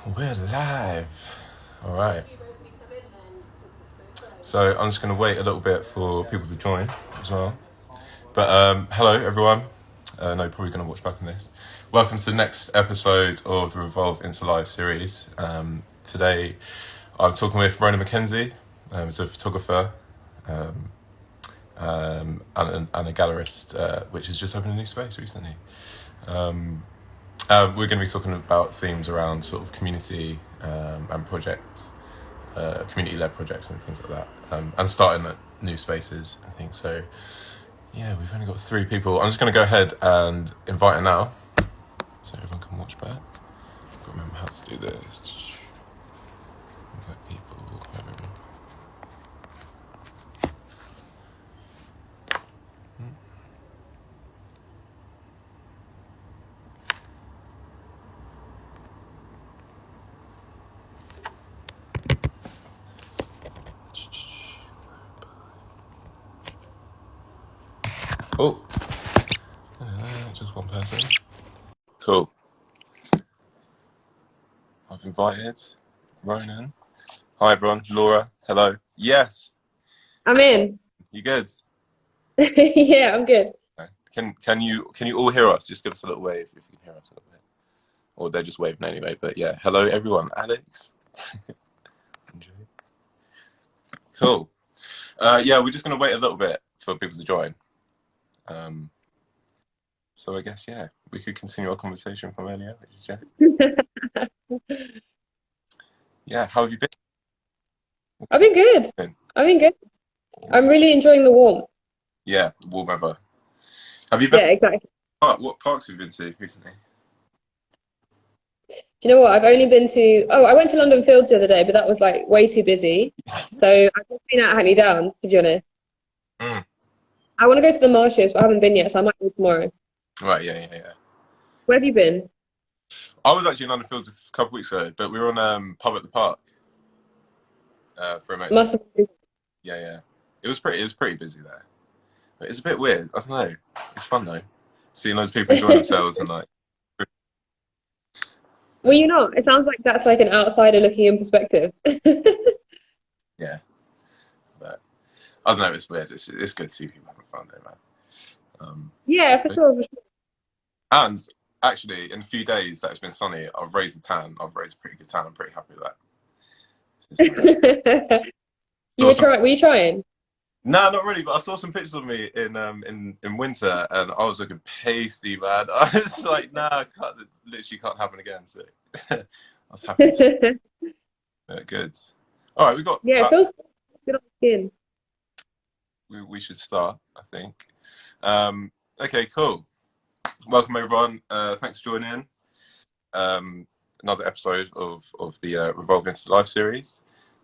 We're live. All right. So I'm just going to wait a little bit for people to join as well. But hello, everyone. No, probably going to watch back on this. Welcome to the next episode of the Revolve into Live series. Today, I'm talking with Ronan McKenzie, who's a photographer and a gallerist, which has just opened a new space recently. We're going to be talking about themes around sort of community and projects, community-led projects and things like that, and starting at new spaces, I think. So, yeah, we've only got 3 people. I'm just going to go ahead and invite her now, so everyone can watch back. I've got to remember how to do this. Invite people. Oh, just one person. Cool. I've invited Ronan. Hi everyone. Laura, hello. Yes. I'm in. You good? Yeah, I'm good. Can you all hear us? Just give us a little wave if you can hear us a little bit. Or they're just waving anyway. But yeah, hello everyone. Alex. Cool. Yeah, we're just going to wait a little bit for people to join. So I guess, yeah, we could continue our conversation from earlier, which is yeah, how have you been? I've been good. I've been good. I'm really enjoying the warmth. Yeah, warm weather. Have you been? Yeah, exactly. What parks have you been to recently? Do you know what? I've only been to, I went to London Fields the other day, but that was like way too busy. So I've just been at Hackney Downs, to be honest. Mm. I want to go to the marshes, but I haven't been yet, so I might go tomorrow. Right, yeah. Where have you been? I was actually in London Fields a couple of weeks ago, but we were on pub at the park for a mate. Must have been. Yeah. It was pretty busy there. But it's a bit weird. I don't know. It's fun though. Seeing those people enjoy themselves and like. Well, you know, it sounds like that's like an outsider looking in perspective. Yeah. But I don't know. It's weird. It's good to see people having fun though, man. Yeah, for sure, for And actually, in a few days that it's been sunny, I've raised a tan. I've raised a pretty good tan. I'm pretty happy with that. Were you trying? No, not really. But I saw some pictures of me in winter, and I was looking pasty, man. I was like, nah, it literally can't happen again. So I was happy. Good. All right, we got. Yeah, it feels good on the skin. We should start, I think. Okay, cool. Welcome everyone. Thanks for joining in. Another episode of the Revolve into Life series.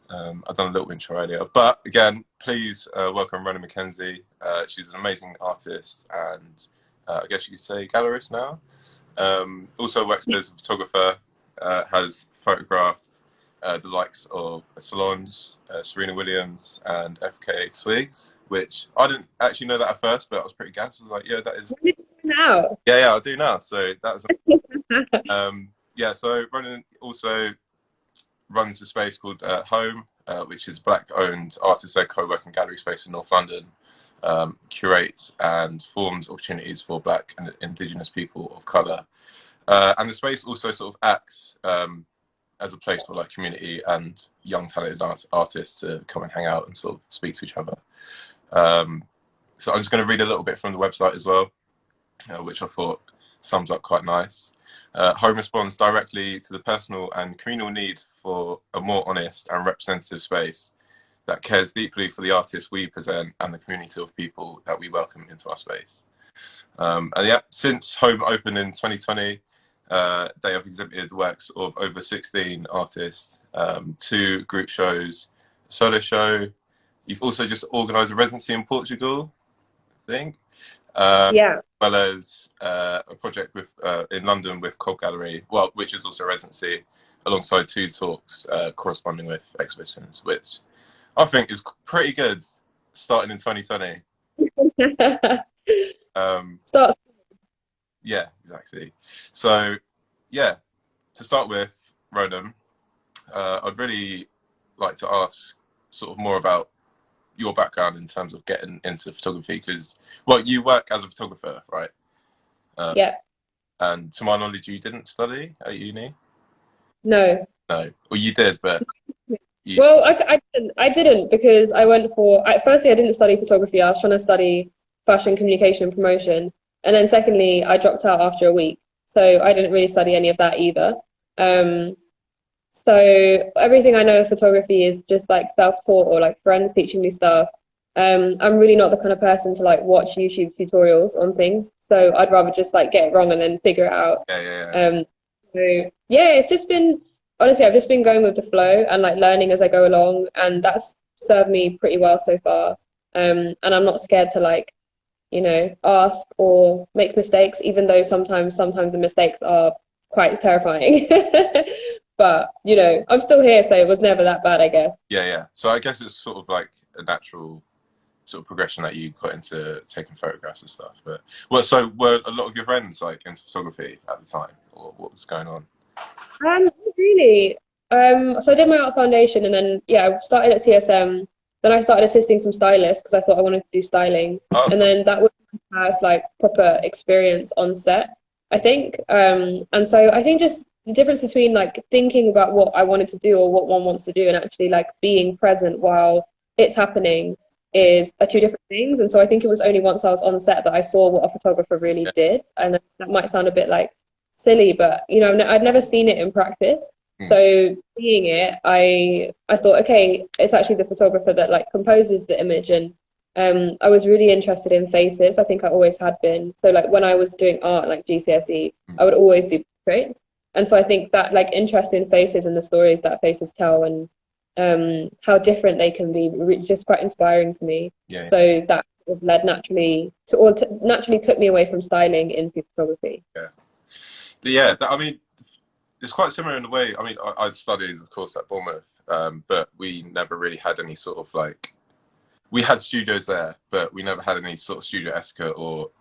I've done a little intro earlier, but again, please welcome Ronan McKenzie. She's an amazing artist and I guess you could say gallerist now. Also works as a photographer, has photographed the likes of Solange, Serena Williams, and FKA Twigs, which I didn't actually know that at first, but I was pretty gassed. I was like, yeah, that is. When did you know? Yeah, I do now. So that's. Yeah, so Ronan also runs a space called Home, which is Black-owned artist-led co-working gallery space in North London, curates and forms opportunities for Black and Indigenous people of colour. And the space also sort of acts as a place for like community and young talented artists to come and hang out and sort of speak to each other. So I'm just going to read a little bit from the website as well, which I thought sums up quite nice. Home responds directly to the personal and communal need for a more honest and representative space that cares deeply for the artists we present and the community of people that we welcome into our space. And yeah, since Home opened in 2020, they have exhibited works of over 16 artists, 2 group shows, a solo show. You've also just organised a residency in Portugal, I think. Yeah. As well as a project with in London with Cobb Gallery, well, which is also a residency, alongside 2 talks corresponding with exhibitions, which I think is pretty good, starting in 2020. Starts. Yeah, exactly. So, yeah, to start with, Ronan, I'd really like to ask sort of more about your background in terms of getting into photography, because, well, you work as a photographer, right? Yeah. And to my knowledge, you didn't study at uni? No. No. Well, you did, but you... Well, I didn't because I went for, firstly, I didn't study photography. I was trying to study fashion communication and promotion. And then secondly, I dropped out after a week. So I didn't really study any of that either. So everything I know of photography is just like self-taught or like friends teaching me stuff. I'm really not the kind of person to like watch YouTube tutorials on things. So I'd rather just like get it wrong and then figure it out. Yeah. So yeah, it's just been, honestly, I've just been going with the flow and like learning as I go along, and that's served me pretty well so far. And I'm not scared to like, ask or make mistakes, even though sometimes the mistakes are quite terrifying. But I'm still here, so it was never that bad, I guess. Yeah. So I guess it's sort of like a natural sort of progression that you got into taking photographs and stuff. But so were a lot of your friends like into photography at the time, or what was going on? Really. So I did my art foundation, and then I started at CSM. Then I started assisting some stylists because I thought I wanted to do styling, and then that was my first like proper experience on set, I think. And so I think just the difference between like thinking about what I wanted to do or what one wants to do and actually like being present while it's happening are two different things. And so I think it was only once I was on set that I saw what a photographer really did. And that might sound a bit like silly, but I'd never seen it in practice. So seeing it, I thought, okay, it's actually the photographer that like composes the image. And I was really interested in faces. I think I always had been. So like when I was doing art, like GCSE, I would always do portraits. And so I think that like interest in faces and the stories that faces tell and how different they can be, it's just quite inspiring to me. So that sort of led naturally took me away from styling into photography. I mean, it's quite similar in a way. I mean, I studied, of course, at Bournemouth, but we never really had any sort of like, we had studios there, but we never had any sort of studio etiquette or,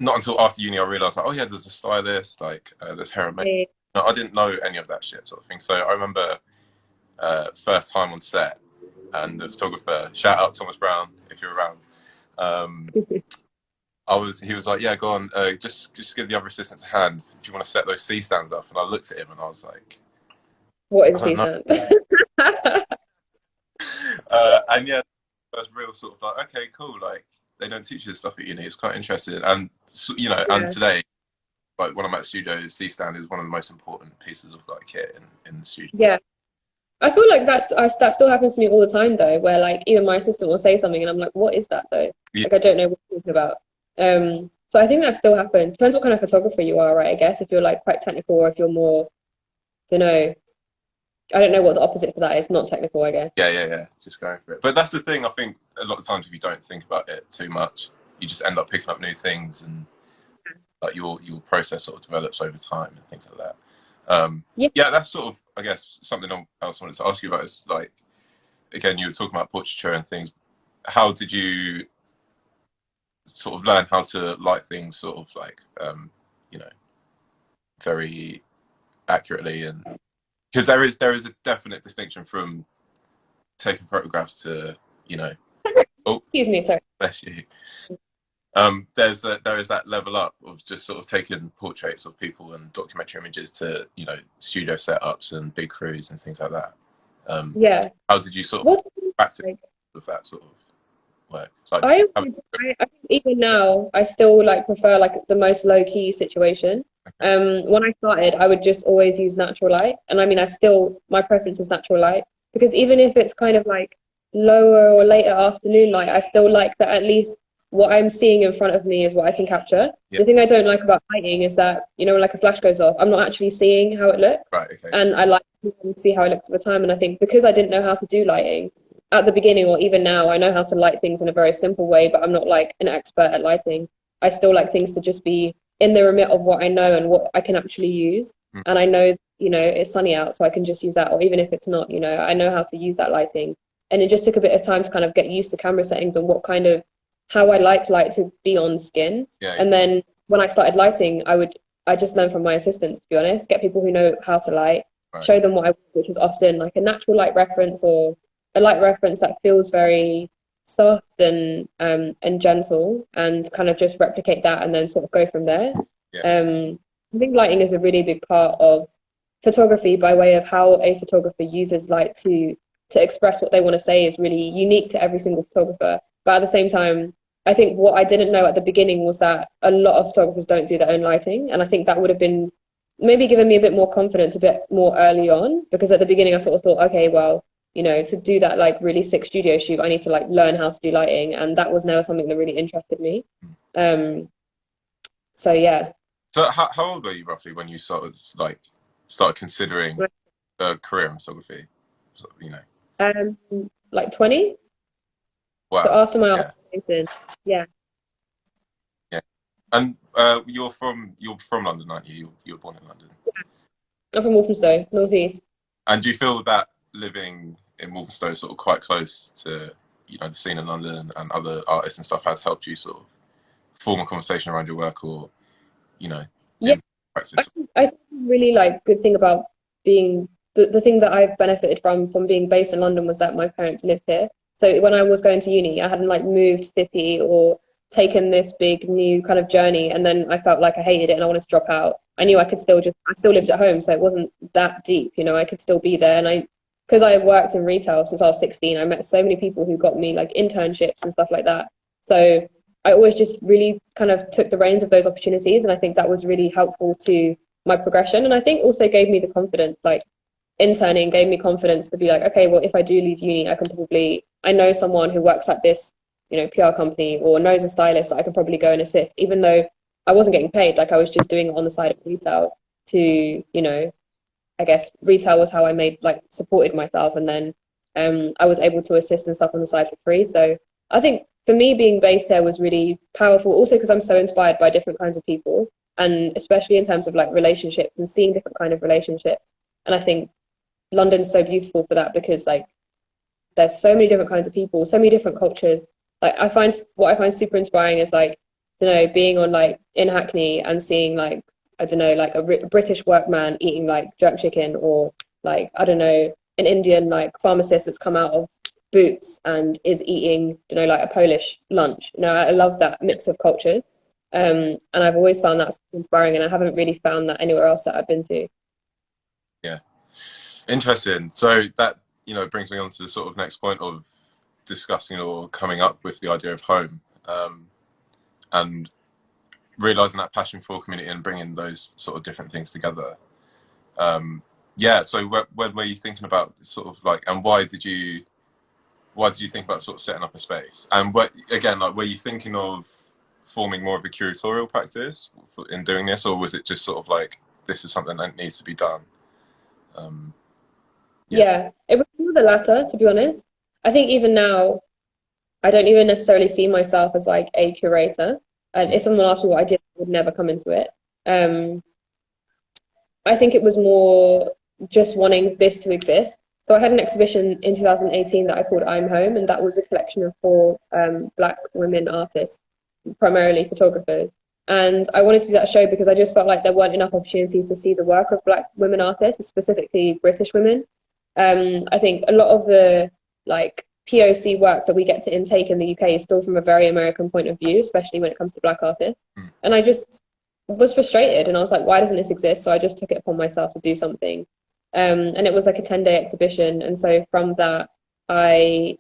not until after uni I realised, like, oh yeah, there's a stylist, like there's hair and makeup. No, I didn't know any of that shit sort of thing. So I remember first time on set, and the photographer, shout out Thomas Brown if you're around. He was like, yeah, go on, just give the other assistants a hand if you want to set those C stands up. And I looked at him and I was like, what is C stand? And yeah, I was real sort of like, okay, cool, like they don't teach you this stuff at uni. It's quite interesting. And and today, like when I'm at studio, C stand is one of the most important pieces of like kit in the studio. Yeah. I feel like that still happens to me all the time though, where like even my assistant will say something and I'm like, what is that though? Like I don't know what you're talking about. So I think that still happens. Depends what kind of photographer you are, right? I guess if you're like quite technical or if you're more, I don't know what the opposite for that is, not technical, I guess. Yeah. Just going for it. But that's the thing, I think a lot of times if you don't think about it too much, you just end up picking up new things and like your process sort of develops over time and things like that. Yeah, that's sort of, I guess, something else I wanted to ask you about is like, again, you were talking about portraiture and things. How did you sort of learn how to light things sort of like, very accurately? And because there is a definite distinction from taking photographs to, oh, excuse me, sorry. Bless you. There is that level up of just sort of taking portraits of people and documentary images to, studio setups and big crews and things like that. How did you sort of practice with that sort of work? Like, I think even now I still like prefer like the most low key situation. Okay. When I started, I would just always use natural light, and I mean, my preference is natural light because even if it's kind of like lower or later afternoon light, I still like that at least what I'm seeing in front of me is what I can capture. Yep. The thing I don't like about lighting is that, like a flash goes off, I'm not actually seeing how it looks. Right, okay. And I like to see how it looks at the time. And I think because I didn't know how to do lighting at the beginning, or even now, I know how to light things in a very simple way, but I'm not like an expert at lighting. I still like things to just be in the remit of what I know and what I can actually use. And I know, it's sunny out, so I can just use that. Or even if it's not, I know how to use that lighting. And it just took a bit of time to kind of get used to camera settings and how I like light to be on skin. And then when I started lighting, I would I just learned from my assistants, to be honest. Get people who know how to light, Right. show them what I want, which was often like a natural light reference or a light reference that feels very soft and gentle, and kind of just replicate that and then sort of go from there. Yeah. I think lighting is a really big part of photography by way of how a photographer uses light to express what they want to say is really unique to every single photographer. But at the same time, I think what I didn't know at the beginning was that a lot of photographers don't do their own lighting. And I think that would have been maybe given me a bit more confidence a bit more early on, because at the beginning I sort of thought, okay, well, you know, to do that like really sick studio shoot, I need to like learn how to do lighting. And that was never something that really interested me. So yeah. So how old were you roughly when you sort of like started considering a career in photography? You know. Like 20. Wow. So after my operation, yeah. Yeah. And you're from London, aren't you? You were born in London. Yeah. I'm from Walthamstow, northeast. And do you feel that living in Walthamstow, sort of quite close to, you know, the scene in London and other artists and stuff, has helped you sort of form a conversation around your work, or, you know, yeah, practice? I think really like good thing about being the thing that I've benefited from being based in London was that my parents lived here. So when I was going to uni, I hadn't like moved city or taken this big new kind of journey, and then I felt like I hated it and I wanted to drop out. I knew I could still I still lived at home, so it wasn't that deep, you know, I could still be there. And because I worked in retail since I was 16, I met so many people who got me like internships and stuff like that. So I always just really kind of took the reins of those opportunities, and I think that was really helpful to my progression. And I think also gave me the confidence, like interning gave me confidence to be like, okay, well, if I do leave uni, I know someone who works at this, you know, PR company, or knows a stylist that I could probably go and assist, even though I wasn't getting paid. Like I was just doing it on the side of retail to, you know, I guess retail was how I supported myself. And then I was able to assist and stuff on the side for free. So I think for me, being based there was really powerful, also because I'm so inspired by different kinds of people, and especially in terms of like relationships and seeing different kind of relationships. And I think London's so beautiful for that, because like there's so many different kinds of people, so many different cultures. Like what I find super inspiring is like, you know, being on like in Hackney and seeing like, I don't know, like a British workman eating like jerk chicken, or like, I don't know, an Indian like pharmacist that's come out of Boots and is eating, you know, like a Polish lunch. You know, I love that mix of cultures. And I've always found that inspiring, and I haven't really found that anywhere else that I've been to. Yeah. Interesting. So that, you know, brings me on to the sort of next point of discussing or coming up with the idea of home, and realizing that passion for community and bringing those sort of different things together. Yeah. So when were you thinking about sort of like, and why did you think about sort of setting up a space? And what, again, like, were you thinking of forming more of a curatorial practice in doing this, or was it just sort of like, this is something that needs to be done? Yeah, it was more the latter, to be honest. I think even now, I don't even necessarily see myself as like a curator. And if someone asked me what I did, I would never come into it. I think it was more just wanting this to exist. So I had an exhibition in 2018 that I called I'm Home, and that was a collection of 4 Black women artists, primarily photographers. And I wanted to do that show because I just felt like there weren't enough opportunities to see the work of Black women artists, specifically British women. I think a lot of the like POC work that we get to intake in the UK is still from a very American point of view, especially when it comes to Black artists. And I just was frustrated, and I was like, why doesn't this exist? So I just took it upon myself to do something. And it was like a 10-day exhibition. And so from that, I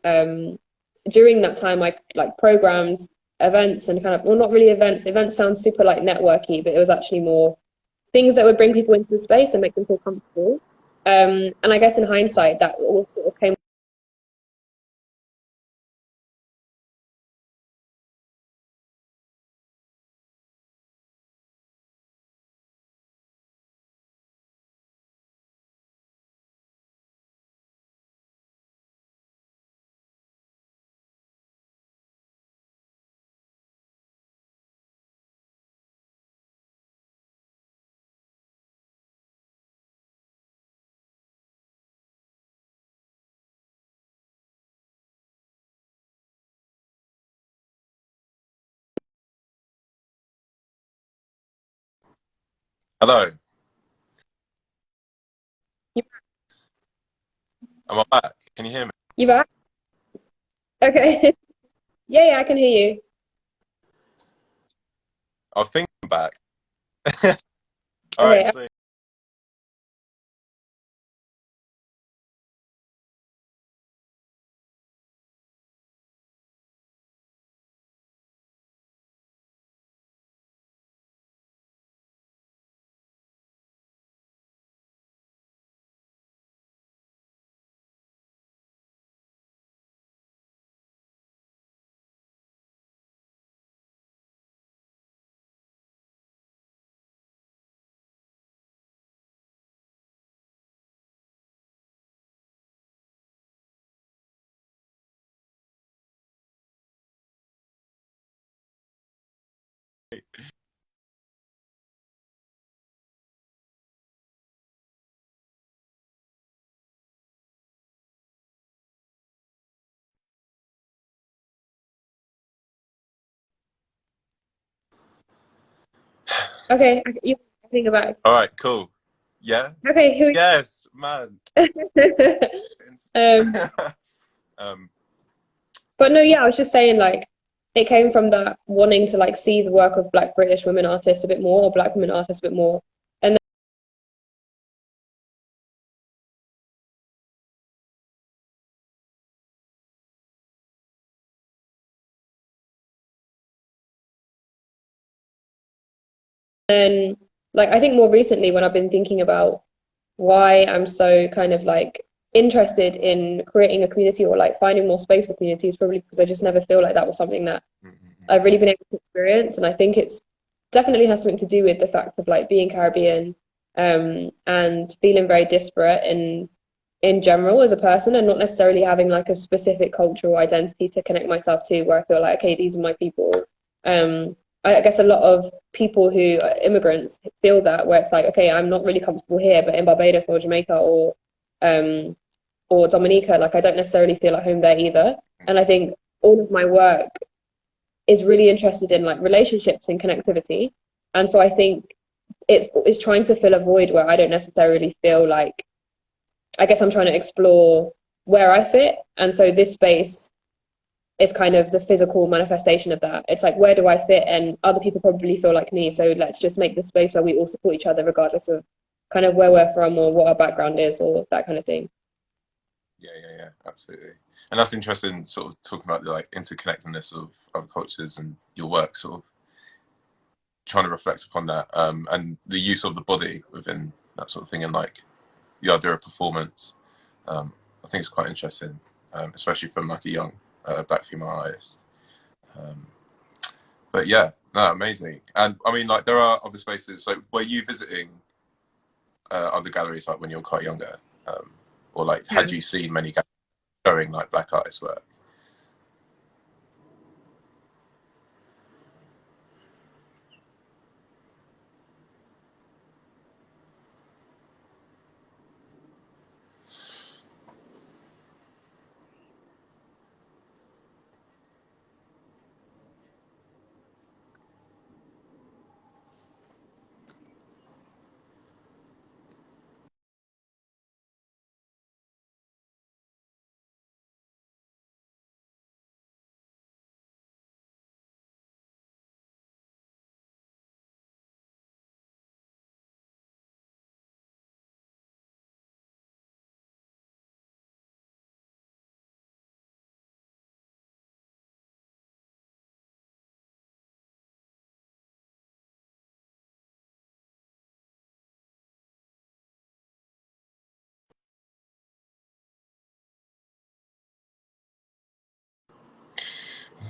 during that time I like programmed events and kind of, well, not really events. Events sound super like networky, but it was actually more things that would bring people into the space and make them feel comfortable. And I guess in hindsight, that all sort of came Hello, You, am I back? Can you hear me? you back? Okay. Yeah, yeah, I can hear you. I think I'm back. All right, Okay. so Okay. You think about. all right, cool. Yeah, Okay. Who? yes, man. Um, um, but no, yeah, I was just saying like it came from that wanting to like see the work of Black British women artists a bit more, or Black women artists a bit more. And then like I think more recently when I've been thinking about why I'm so kind of like interested in creating a community or like finding more space for communities, probably because I just never feel like that was something that I've really been able to experience. And I think it's definitely has something to do with the fact of like being Caribbean, and feeling very disparate in general as a person, and not necessarily having like a specific cultural identity to connect myself to, where I feel like, okay, these are my people. Um, I guess a lot of people who are immigrants feel that, where it's like, okay, I'm not really comfortable here, but in Barbados or Jamaica um, or Dominica, like I don't necessarily feel at home there either. And I think all of my work is really interested in like relationships and connectivity. And so I think it's trying to fill a void where I don't necessarily feel like, I guess I'm trying to explore where I fit. And so this space is kind of the physical manifestation of that. It's like, where do I fit? And other people probably feel like me. So let's just make this space where we all support each other, regardless of kind of where we're from or what our background is or that kind of thing. yeah, absolutely. And that's interesting, sort of talking about the like interconnectedness of other cultures and your work, sort of trying to reflect upon that, and the use of the body within that sort of thing, and like the idea of performance. I think it's quite interesting, especially from like a young black female artist. Um, but yeah, no, amazing. And I mean, like there are other spaces. So were you visiting other galleries like when you were quite younger, or like had Yeah. you seen many galleries showing like black artists' work?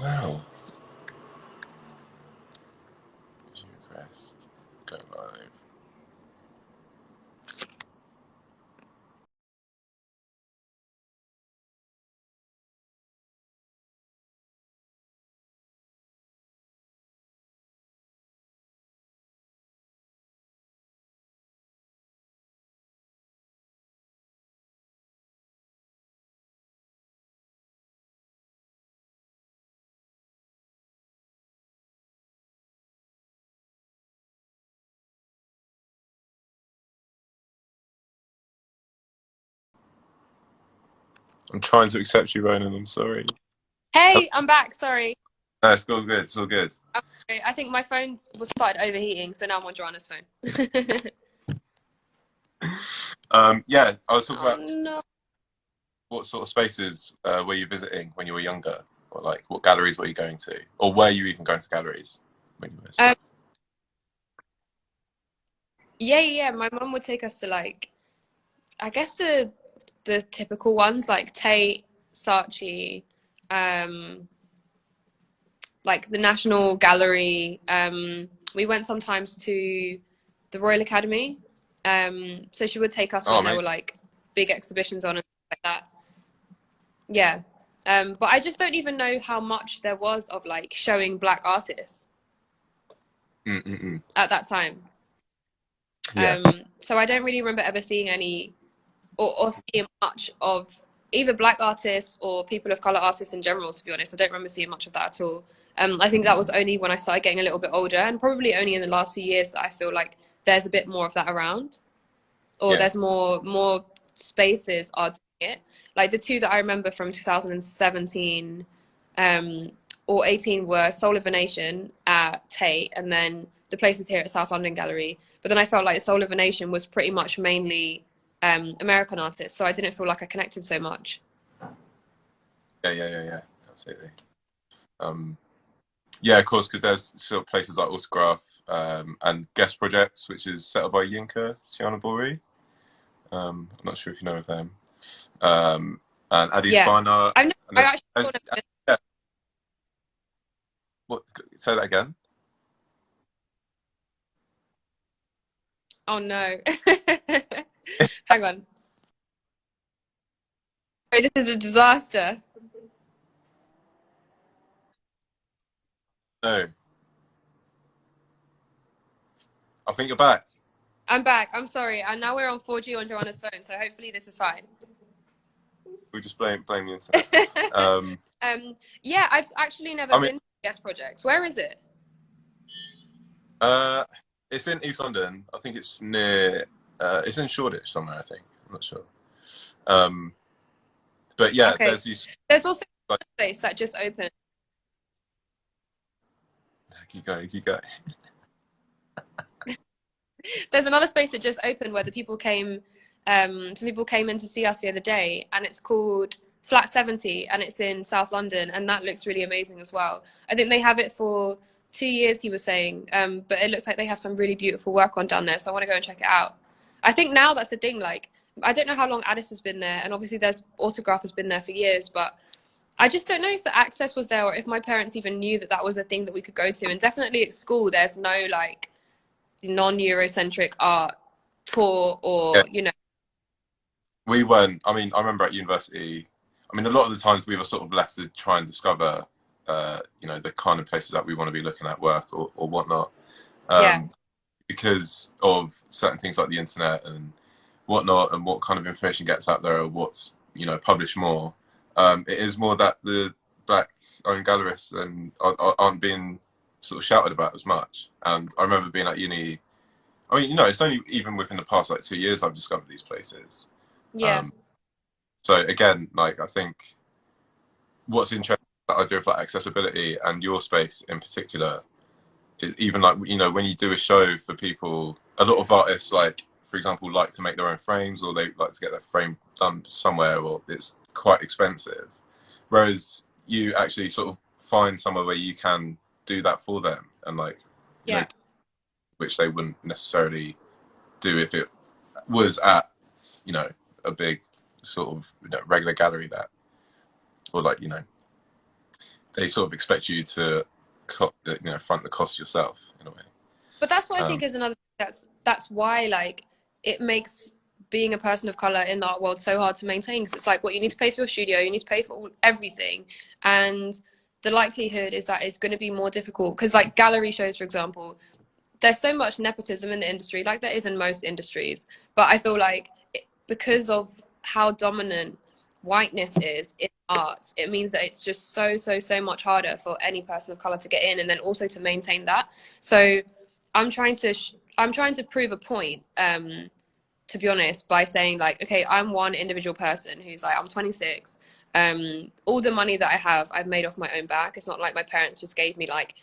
Wow. Request go live. I'm trying to accept you, Ronan. I'm sorry. Hey, I'm back. Sorry. No, it's all good. It's all good. Okay, I think my phone was started overheating, so now I'm on Joanna's phone. Yeah, I was talking Oh about no. what sort of spaces were you visiting when you were younger, or like what galleries were you going to, or were you even going to galleries when you were Um, still? yeah. My mum would take us to like, I guess the typical ones like Tate, Saatchi, um, like the National Gallery. We went sometimes to the Royal Academy. So she would take us Oh, when there amazing. were like big exhibitions on and stuff like that. Yeah. But I just don't even know how much there was of like showing black artists Mm-mm-mm. at that time. Yeah. So I don't really remember ever seeing any or seeing much of either black artists or people of color artists in general, to be honest. I don't remember seeing much of that at all. I think that was only when I started getting a little bit older, and probably only in the last few years that I feel like there's a bit more of that around, or Yeah. there's more spaces are doing it. Like the two that I remember from 2017 or 18 were Soul of a Nation at Tate, and then the places here at South London Gallery. But then I felt like Soul of a Nation was pretty much mainly American artists, so I didn't feel like I connected so much. Yeah. Absolutely. Yeah, of course, because there's sort of places like Autograph and Guest Projects, which is set up by Yinka Sianabori. I'm not sure if you know of them. And Addie's Yeah, Fine Art. I've never, And I actually thought of it. yeah, what, say that again. Oh no. Hang on. Oh, this is a disaster. No, I think you're back. I'm back. I'm sorry. And now we're on 4G on Joanna's phone, so hopefully this is fine. We just blame the internet. Yeah, I've actually never I mean, been to Guest Projects. Where is it? uh, it's in East London. I think it's near. It's in Shoreditch somewhere. I think. I'm not sure. But yeah, Okay. there's these. There's also Like, a space that just opened. keep going. Keep going. There's another space that just opened where the people came, some people came in to see us the other day, and it's called Flat 70, and it's in South London, and that looks really amazing as well. I think they have it for 2 years, he was saying, but it looks like they have some really beautiful work on down there, so I want to go and check it out. I think now that's the thing, like, I don't know how long Addis has been there, and obviously there's Autograph has been there for years, but I just don't know if the access was there or if my parents even knew that that was a thing that we could go to. And definitely at school, there's no like non-Eurocentric art tour Yeah, or, you know. we weren't. I mean, I remember at university. I mean, a lot of the times we were sort of left to try and discover, the kind of places that we want to be looking at work or whatnot, Yeah, because of certain things like the internet and whatnot, and what kind of information gets out there, or what's published more. It is more that the black-owned gallerists and aren't being sort of shouted about as much. And I remember being at uni. I mean, it's only even within the past like 2 years I've discovered these places. yeah, Um, so again, like I think what's interesting that idea of like accessibility and your space in particular is even like when you do a show for people, a lot of artists like for example like to make their own frames or they like to get their frame done somewhere or it's quite expensive, whereas you actually sort of find somewhere where you can do that for them and like yeah. which they wouldn't necessarily do if it was at a big sort of regular gallery that or like they sort of expect you to front the cost yourself in a way. But that's what I think is another thing that's why like it makes being a person of color in the art world so hard to maintain because it's like what you need to pay for your studio, you need to pay for everything, and the likelihood is that it's going to be more difficult because like gallery shows, for example, there's so much nepotism in the industry, like there is in most industries. But I feel like because of how dominant whiteness is in arts, it means that it's just so much harder for any person of color to get in, and then also to maintain that. So I'm trying to prove a point to be honest, by saying like, okay, I'm one individual person who's like, I'm 26. All the money that I have, I've made off my own back. It's not like my parents just gave me like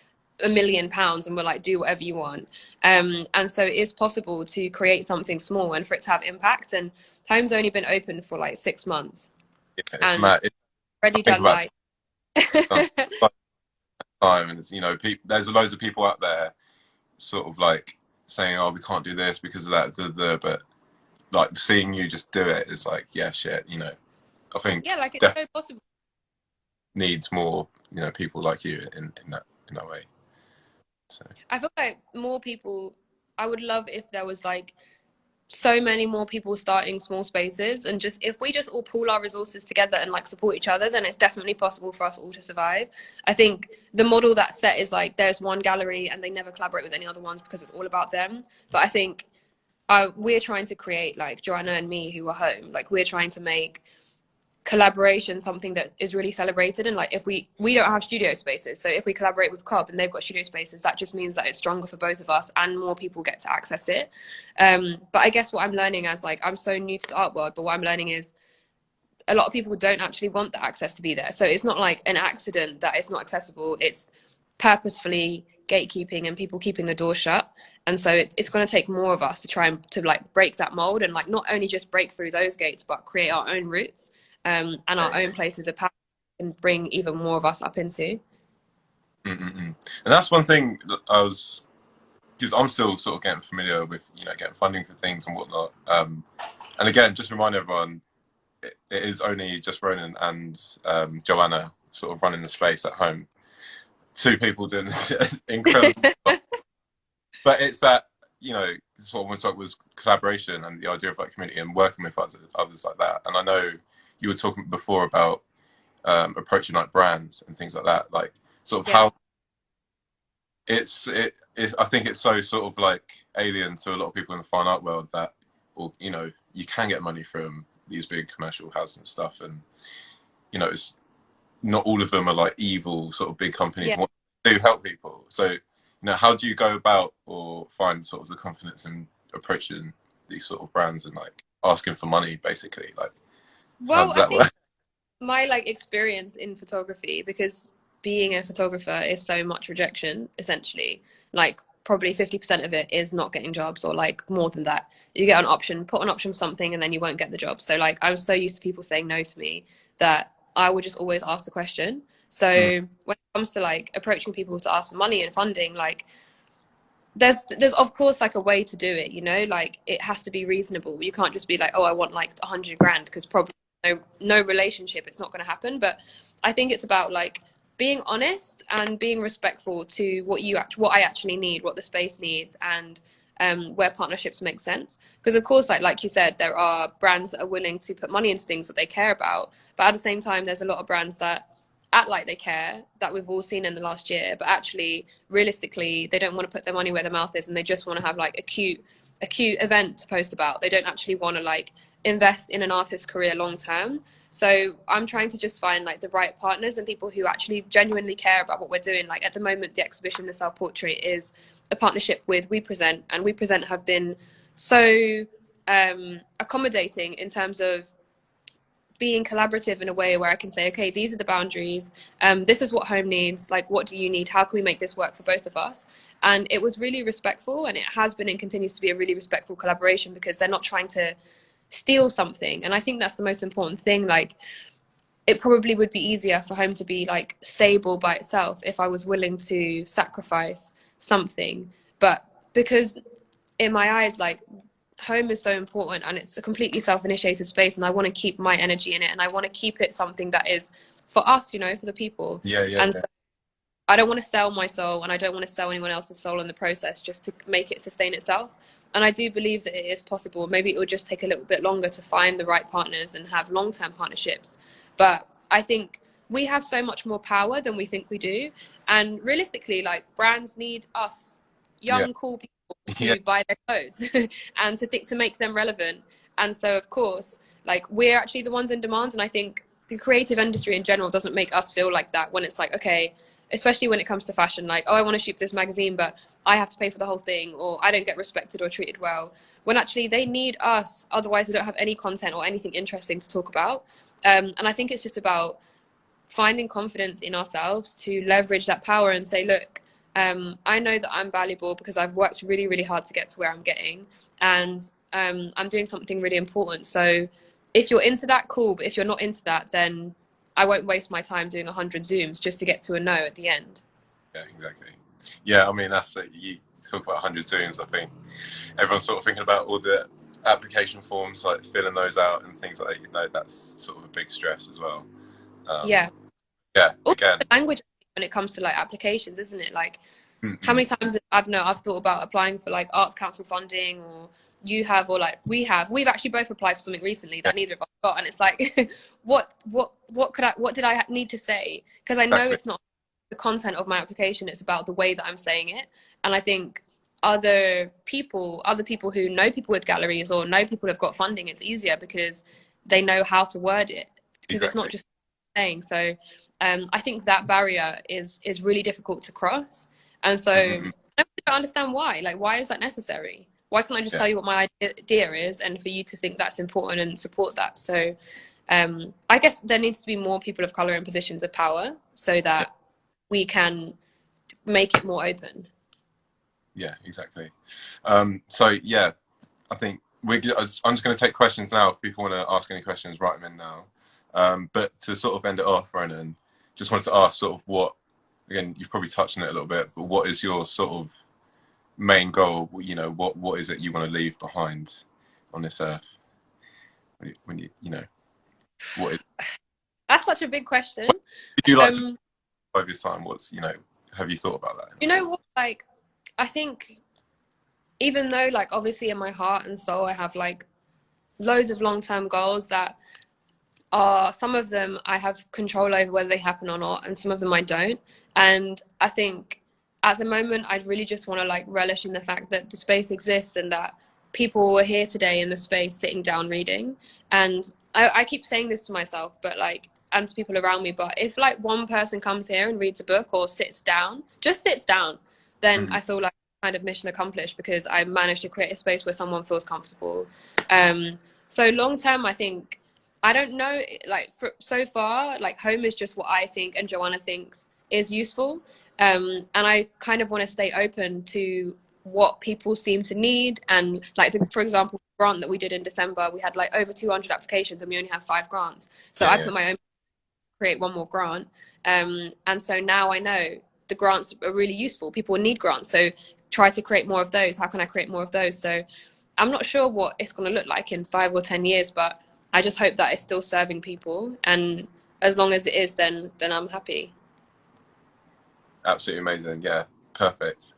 £1,000,000 and were like, do whatever you want. And so it is possible to create something small and for it to have impact. And Home's only been open for like 6 months. Yeah, it's and mad. already done like time, and it's, you know, there's loads of people out there sort of like saying, oh, we can't do this because of that, but like seeing you just do it is like, yeah, shit, you know. I think yeah, like it's so possible. Needs more, you know, people like you in that way. So I feel like more people, I would love if there was like so many more people starting small spaces, and just if we just all pool our resources together and like support each other, then it's definitely possible for us all to survive. I think the model that's set is like there's one gallery and they never collaborate with any other ones because it's all about them. But I think we're trying to create, like Joanna and me who are Home, like we're trying to make collaboration something that is really celebrated. And like if we don't have studio spaces, so if we collaborate with Cobb and they've got studio spaces, that just means that it's stronger for both of us and more people get to access it. But I guess what I'm learning, as like I'm so new to the art world, but what I'm learning is a lot of people don't actually want the access to be there. So it's not like an accident that it's not accessible, it's purposefully gatekeeping and people keeping the door shut. And so it's going to take more of us to try and to like break that mold and like not only just break through those gates but create our own routes and our own places of power and bring even more of us up into. and that's one thing that I was, because I'm still sort of getting familiar with, you know, getting funding for things and whatnot, and again, just remind everyone, it is only just Ronan and Joanna sort of running the space at Home, 2 people doing this incredible stuff. But it's that, you know, this is what I want to talk was collaboration and the idea of like community and working with others like that. And I know you were talking before about approaching like brands and things like that, like sort of how it's I think it's so sort of like alien to a lot of people in the fine art world that, well, you know, you can get money from these big commercial houses and stuff, and you know, it's not all of them are like evil sort of big companies want to help people. So, you know, how do you go about or find sort of the confidence in approaching these sort of brands and like asking for money, basically? Like, well, how does that work? My like experience in photography, because being a photographer is so much rejection, essentially, like probably 50% of it is not getting jobs, or like more than that. You get an option, put an option for something, and then you won't get the job. So like I'm so used to people saying no to me that I would just always ask the question. So when it comes to like approaching people to ask for money and funding, like there's of course like a way to do it, you know, like it has to be reasonable. You can't just be like, oh, I want like 100 grand, because probably no relationship, it's not going to happen. But I think it's about like being honest and being respectful to what I actually need, what the space needs, and where partnerships make sense. Because of course, like you said, there are brands that are willing to put money into things that they care about, but at the same time there's a lot of brands that act like they care, that we've all seen in the last year, but actually realistically they don't want to put their money where their mouth is, and they just want to have like a cute event to post about. They don't actually want to like invest in an artist's career long term. So I'm trying to just find like the right partners and people who actually genuinely care about what we're doing. Like at the moment, the exhibition, the self-portrait, is a partnership with We Present, and We Present have been so accommodating in terms of being collaborative in a way where I can say, okay, these are the boundaries. This is what Home needs. Like, what do you need? How can we make this work for both of us? And it was really respectful, and it has been and continues to be a really respectful collaboration, because they're not trying to steal something. And I think that's the most important thing. Like, it probably would be easier for Home to be like stable by itself if I was willing to sacrifice something. But because in my eyes, like, Home is so important, and it's a completely self-initiated space, and I want to keep my energy in it, and I want to keep it something that is for us, you know, for the people. So I don't want to sell my soul, and I don't want to sell anyone else's soul in the process just to make it sustain itself. And I do believe that it is possible. Maybe it will just take a little bit longer to find the right partners and have long-term partnerships. But I think we have so much more power than we think we do. And realistically, like, brands need us, young, cool people, to buy their clothes and to make them relevant. And so, of course, like, we're actually the ones in demand. And I think the creative industry in general doesn't make us feel like that, when it's like, okay, especially when it comes to fashion, like, oh, I want to shoot for this magazine, but I have to pay for the whole thing, or I don't get respected or treated well, when actually they need us, otherwise they don't have any content or anything interesting to talk about. And I think it's just about finding confidence in ourselves to leverage that power and say, look, I know that I'm valuable because I've worked really, really hard to get to where I'm getting, and I'm doing something really important. So if you're into that, cool, but if you're not into that, then I won't waste my time doing 100 Zooms just to get to a no at the end. Yeah, exactly. Yeah, I mean, that's it. You talk about 100 Zooms. I think everyone's sort of thinking about all the application forms, like filling those out and things like that. You know, that's sort of a big stress as well. Yeah. Yeah. Also, Again, the language when it comes to like applications, isn't it? Like, mm-hmm. how many times I've thought about applying for like Arts Council funding, or you have, or like we've actually both applied for something recently that neither of us got, and it's like, what did I need to say? Because I know Exactly. it's not the content of my application, it's about the way that I'm saying it. And I think other people who know people with galleries or know people who've got funding, it's easier because they know how to word it, because it's not just saying. So I think that barrier is really difficult to cross. And so I don't understand why. Like, why is that necessary? Why can't I just tell you what my idea is, and for you to think that's important and support that? So I guess there needs to be more people of color in positions of power so that we can make it more open. Yeah, exactly. So yeah, I think I'm just going to take questions now. If people want to ask any questions, write them in now. But to sort of end it off, Ronan, just wanted to ask sort of what, again, you've probably touched on it a little bit, but what is your sort of main goal? You know, what is it you want to leave behind on this earth? When you know, what is? That's such a big question. Would you like to 5 years time? What's, you know, have you thought about that? You know what? Like, I think even though, like, obviously in my heart and soul, I have like loads of long-term goals that are, some of them I have control over whether they happen or not, and some of them I don't. And I think at the moment, I'd really just want to like relish in the fact that the space exists and that people were here today in the space sitting down reading. And I keep saying this to myself, but like, and to people around me, but if like one person comes here and reads a book or just sits down, then I feel like kind of mission accomplished, because I managed to create a space where someone feels comfortable. So long term, I think, I don't know, like so far, like home is just what I think and Joanna thinks is useful. And I kind of want to stay open to what people seem to need. And like, for example, the grant that we did in December, we had like over 200 applications and we only have 5 grants. So I put my own, create one more grant. And so now I know the grants are really useful. People need grants. So try to create more of those. How can I create more of those? So I'm not sure what it's going to look like in 5 or 10 years, but I just hope that it's still serving people. And as long as it is, then I'm happy. Absolutely amazing. Yeah, perfect.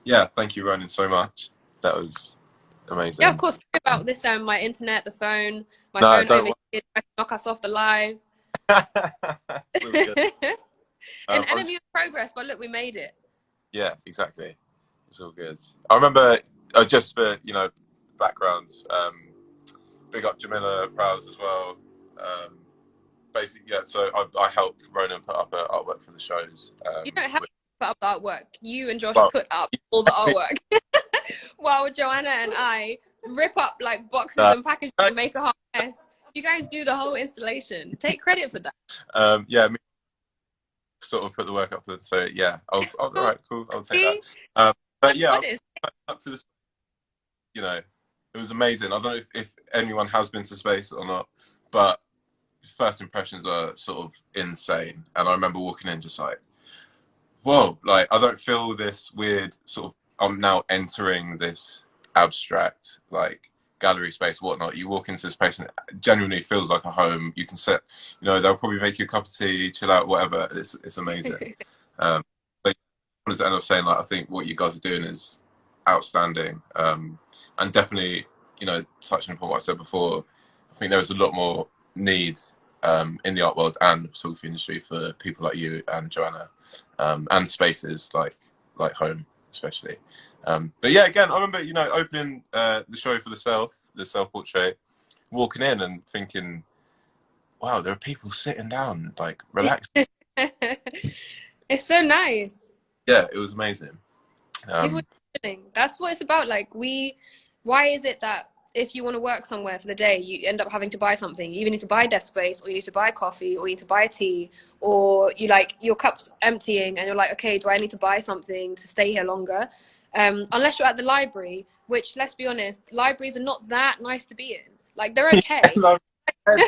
Yeah, thank you, Ronan, so much. That was amazing. Yeah, of course. Sorry about this, my internet, the phone, my phone overheated, I knock us off the live. An enemy of progress, but look, we made it. Yeah, exactly. It's all good. I remember, just for, you know, background, big up Jamila Prowse as well. Basically, yeah, so I helped Ronan put up artwork for the shows. You don't have to put up the artwork. You and Josh put up all the artwork. While Joanna and I rip up like boxes and packages and make a hot mess. You guys do the whole installation. Take credit for that. Yeah, me sort of put the work up for them. So yeah, all right, cool. I'll take that. But yeah, up to this, you know, it was amazing. I don't know if anyone has been to space or not, but first impressions are sort of insane. And I remember walking in just like, whoa, like I don't feel this weird sort of, I'm now entering this abstract like gallery space, whatnot. You walk into this place and it genuinely feels like a home. You can sit, you know, they'll probably make you a cup of tea, chill out, whatever. It's amazing. But as I end up saying, like, I think what you guys are doing is outstanding. And definitely, you know, touching upon what I said before, I think there is a lot more need in the art world and photography industry for people like you and Joanna, and spaces like home especially. But yeah, again, I remember, you know, opening the show for the self-portrait, walking in and thinking, wow, there are people sitting down, like relaxing. It's so nice. Yeah, it was amazing. People chilling. That's what it's about. Like why is it that if you want to work somewhere for the day, you end up having to buy something? You either need to buy desk space, or you need to buy coffee, or you need to buy tea, or you like your cup's emptying and you're like, okay, do I need to buy something to stay here longer? Unless you're at the library, which, let's be honest, libraries are not that nice to be in. Like, they're okay. You know what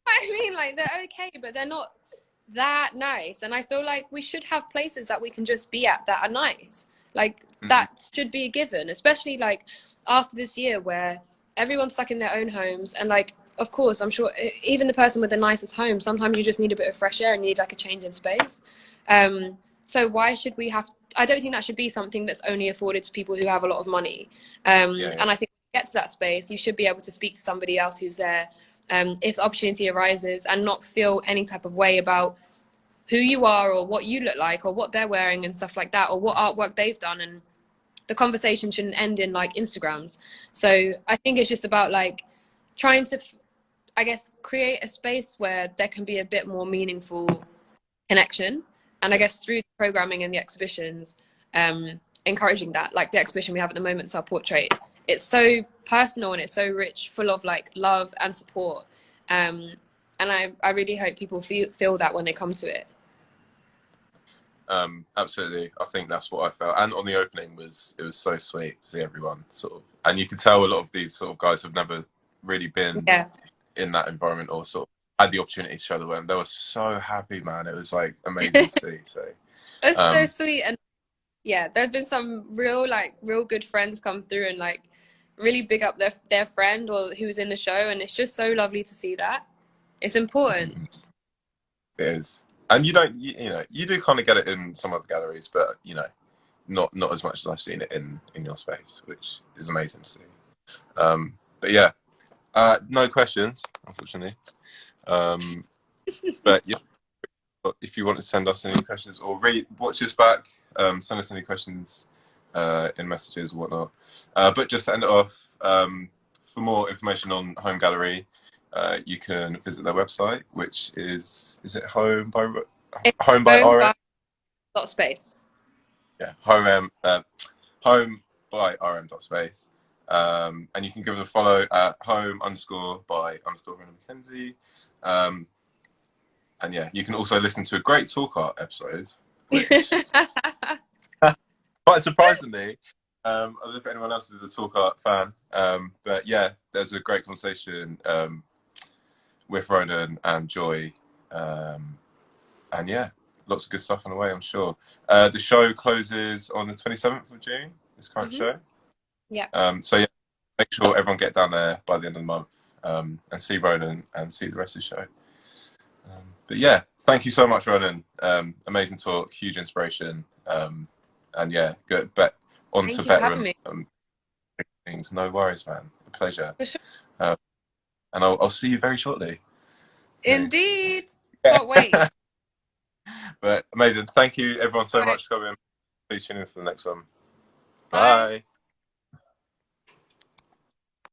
I mean? Like, they're okay, but they're not that nice. And I feel like we should have places that we can just be at that are nice. Like, that should be a given, especially like after this year where everyone's stuck in their own homes. And like, of course, I'm sure even the person with the nicest home, sometimes you just need a bit of fresh air and you need like a change in space. So why should we have, I don't think that should be something that's only afforded to people who have a lot of money. And I think when you get to that space, you should be able to speak to somebody else who's there, if the opportunity arises, and not feel any type of way about who you are or what you look like or what they're wearing and stuff like that, or what artwork they've done. And the conversation shouldn't end in like Instagrams. So I think it's just about like trying to, I guess, create a space where there can be a bit more meaningful connection. And I guess through the programming and the exhibitions, encouraging that. Like the exhibition we have at the moment, Our Portrait, it's so personal and it's so rich, full of like love and support. And I really hope people feel that when they come to it. Absolutely. I think that's what I felt. And on the opening it was so sweet to see everyone sort of, and you could tell a lot of these sort of guys have never really been in that environment or sort of had the opportunity to show the work. They were so happy, man. It was like amazing to see. So it's so sweet. And yeah, there's been some real good friends come through and like really big up their friend or who's in the show, and it's just so lovely to see that. It's important. It is. And you don't, you know, you do kind of get it in some other galleries, but you know, not as much as I've seen it in your space, which is amazing to see. But yeah, no questions, unfortunately. But yeah, if you want to send us any questions or watch this back, send us any questions in messages or whatnot. But just to end it off, for more information on Home Gallery, you can visit their website, which is it home by RM? Space. Yeah, home by RM.space. And you can give them a follow at home_by_Ronan McKenzie. And yeah, you can also listen to a great Talk Art episode, which quite surprisingly, I don't know if anyone else is a Talk Art fan, but yeah, there's a great conversation with Ronan and Joy, and yeah, lots of good stuff on the way, I'm sure. The show closes on the 27th of June, this current show. Yeah. So yeah, make sure everyone get down there by the end of the month, and see Ronan and see the rest of the show. But yeah, thank you so much, Ronan. Amazing talk, huge inspiration, and yeah, get on to better things. No worries, man. A pleasure. For sure. And I'll see you very shortly. Indeed. Can't wait. But amazing. Thank you, everyone, so much for coming. Please tune in for the next one. Bye.